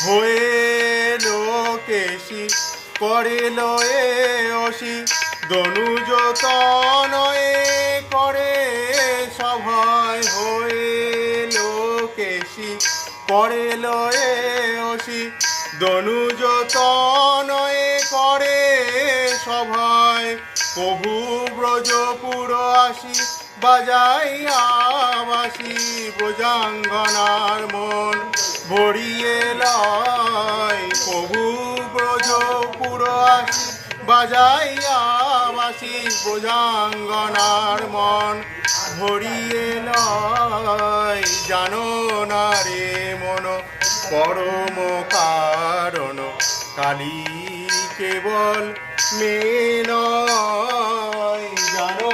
হয়ে লোকেশি করে লয়ে অসি দনুজ তনয়ে করে সভয় হয়ে লোকেশি করে লয়ে অসি দনুজ তনয়ে করে সভয় প্রভু ব্রজপুর আসি বাজাইয়া বাসি ব্রজাঙ্গনার মন ভরিয়ে লয় প্রভু ব্রজপুর আসি বাজাইয়া বাসি ব্রজাঙ্গনার মন ভরিয়ে লয় জানো না রে মন পরম কারণ কালী কেবল মেয়ে নয় জানো